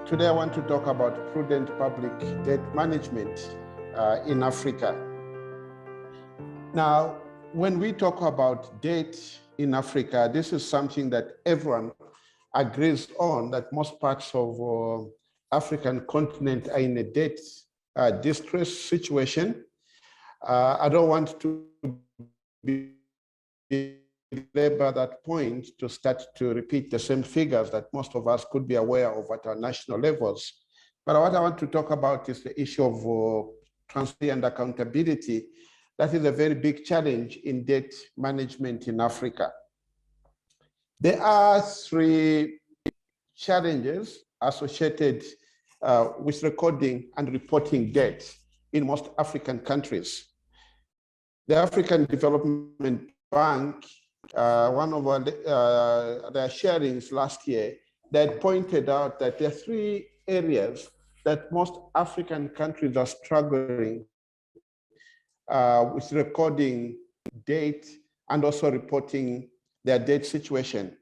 Today, I want to talk about prudent public debt management in Africa. Now, when we talk about debt in Africa, this is something that everyone agrees on, that most parts of African continent are in a debt distress situation. I don't want to belabor that point to start to repeat the same figures that most of us could be aware of at our national levels. But what I want to talk about is the issue of transparency and accountability. That is a very big challenge in debt management in Africa. There are three challenges associated with recording and reporting debt in most African countries. The African Development Bank, one of their sharings last year, that pointed out that there are three areas that most African countries are struggling with recording debt and also reporting their debt situation.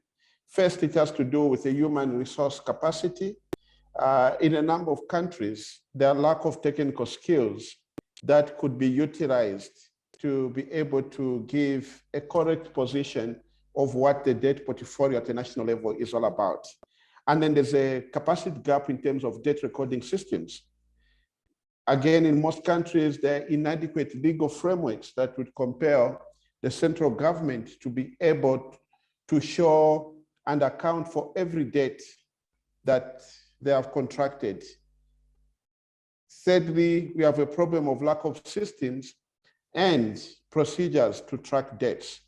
First, it has to do with the human resource capacity. In a number of countries, there are lack of technical skills that could be utilized to be able to give a correct position of what the debt portfolio at the national level is all about. And then there's a capacity gap in terms of debt recording systems. Again, in most countries, there are inadequate legal frameworks that would compel the central government to be able to show and account for every debt that they have contracted. Thirdly, we have a problem of lack of systems and procedures to track debts.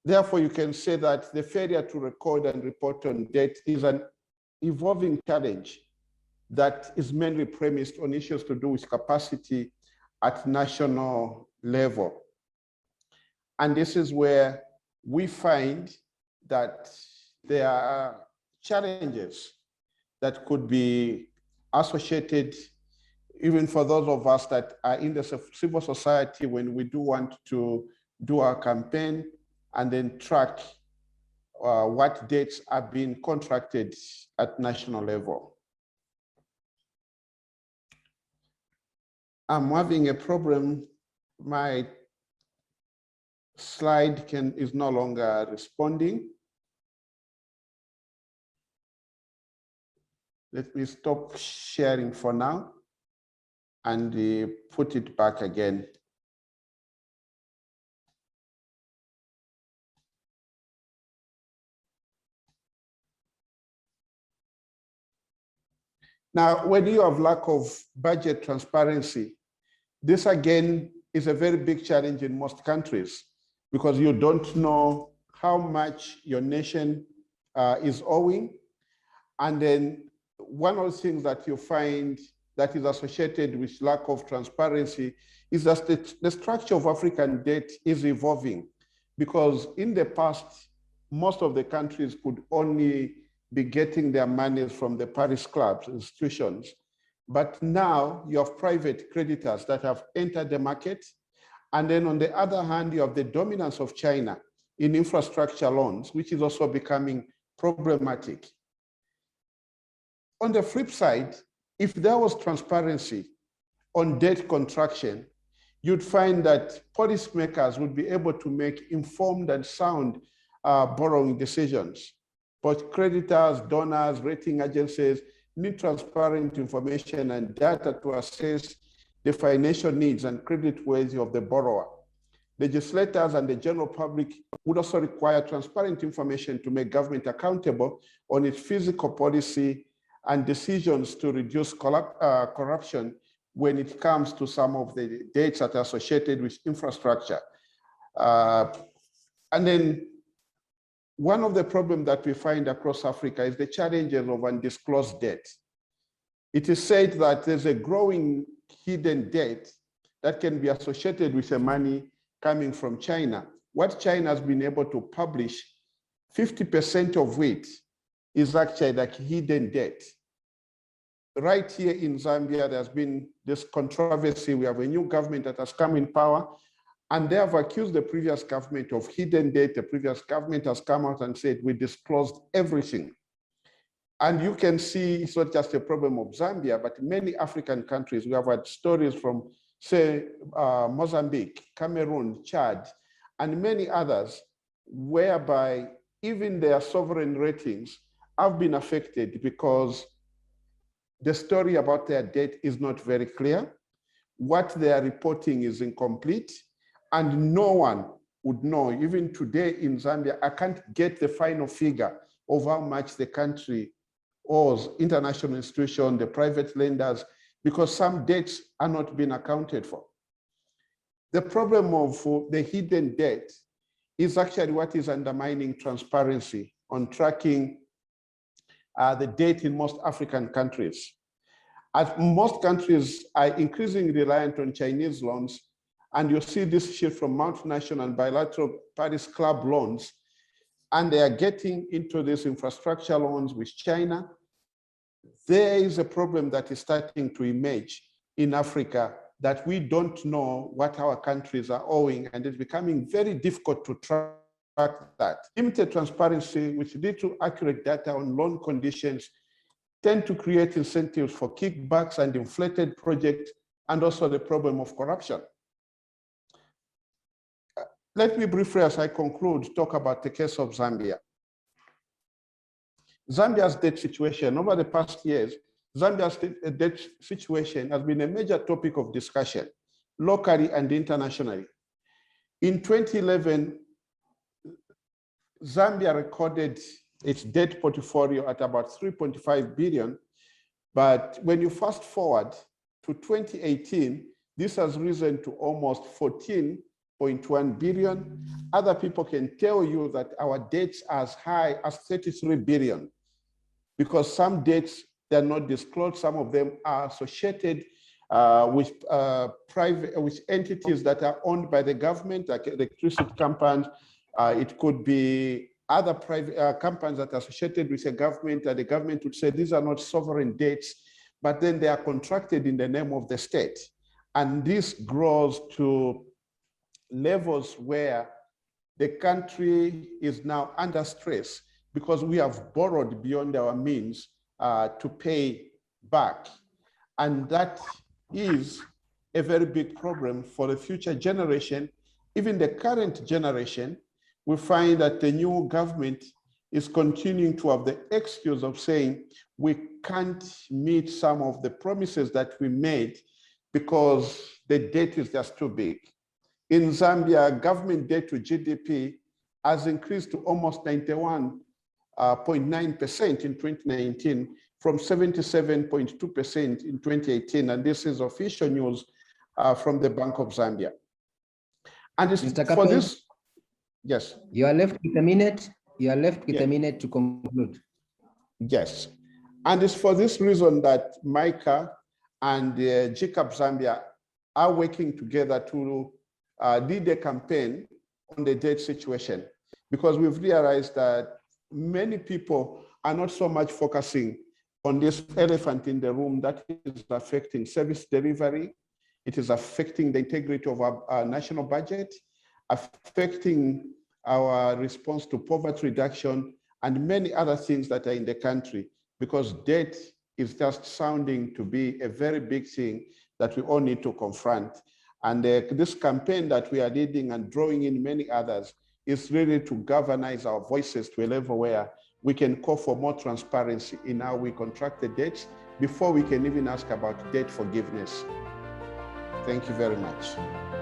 Therefore, you can say that the failure to record and report on debt is an evolving challenge that is mainly premised on issues to do with capacity at national level. And this is where we find that there are challenges that could be associated, even for those of us that are in the civil society, when we do want to do our campaign and then track what debts are being contracted at national level. I'm having a problem. My slide is no longer responding. Let me stop sharing for now and put it back again. Now, when you have lack of budget transparency, this again is a very big challenge in most countries because you don't know how much your nation is owing. And then one of the things that you find that is associated with lack of transparency is that the structure of African debt is evolving, because in the past, most of the countries could only be getting their monies from the Paris clubs, institutions. But now you have private creditors that have entered the market. And then on the other hand, you have the dominance of China in infrastructure loans, which is also becoming problematic. On the flip side, if there was transparency on debt contraction, you'd find that policymakers would be able to make informed and sound borrowing decisions. But creditors, donors, rating agencies need transparent information and data to assess the financial needs and creditworthiness of the borrower. Legislators and the general public would also require transparent information to make government accountable on its fiscal policy and decisions to reduce corruption when it comes to some of the debts that are associated with infrastructure. And then one of the problems that we find across Africa is the challenges of undisclosed debt. It is said that there's a growing hidden debt that can be associated with the money coming from China. What China has been able to publish, 50% of which is actually like hidden debt. Right here in Zambia, there's been this controversy. We have a new government that has come in power, and they have accused the previous government of hidden debt. The previous government has come out and said, we disclosed everything. And you can see it's not just a problem of Zambia, but many African countries. We have had stories from, say, Mozambique, Cameroon, Chad, and many others, whereby even their sovereign ratings have been affected because the story about their debt is not very clear. What they are reporting is incomplete, and no one would know. Even today in Zambia, I can't get the final figure of how much the country owes international institutions, the private lenders, because some debts are not being accounted for. The problem of the hidden debt is actually what is undermining transparency on tracking the debt in most African countries. As most countries are increasingly reliant on Chinese loans, and you see this shift from multinational and bilateral Paris Club loans, and they are getting into these infrastructure loans with China, there is a problem that is starting to emerge in Africa that we don't know what our countries are owing, and it's becoming very difficult to track that. Limited transparency, which leads to accurate data on loan conditions, tend to create incentives for kickbacks and inflated projects, and also the problem of corruption. Let me briefly, as I conclude, talk about the case of Zambia. Zambia's debt situation over the past years, Zambia's debt situation has been a major topic of discussion, locally and internationally. In 2011, Zambia recorded its debt portfolio at about 3.5 billion. But when you fast forward to 2018, this has risen to almost 14.1 billion. Other people can tell you that our debts are as high as 33 billion, because some debts, they're not disclosed. Some of them are associated with entities that are owned by the government, like electricity companies. It could be other private companies that are associated with a government, and the government would say these are not sovereign debts, but then they are contracted in the name of the state. And this grows to levels where the country is now under stress because we have borrowed beyond our means to pay back. And that is a very big problem for the future generation. Even the current generation, we find that the new government is continuing to have the excuse of saying we can't meet some of the promises that we made because the debt is just too big. In Zambia, government debt to GDP has increased to almost 91.9% in 2019 from 77.2% in 2018. And this is official news from the Bank of Zambia. And it's Mr. for Kapenda, this, yes. You are left with a minute. You are left with a minute to conclude. Yes. And it's for this reason that MICA and GCAP Zambia are working together to lead a campaign on the debt situation, because we've realized that many people are not so much focusing on this elephant in the room that is affecting service delivery. It is affecting the integrity of our national budget, affecting our response to poverty reduction, and many other things that are in the country, because debt is just sounding to be a very big thing that we all need to confront. And this campaign that we are leading and drawing in many others is really to galvanize our voices to a level where we can call for more transparency in how we contract the debts before we can even ask about debt forgiveness. Thank you very much.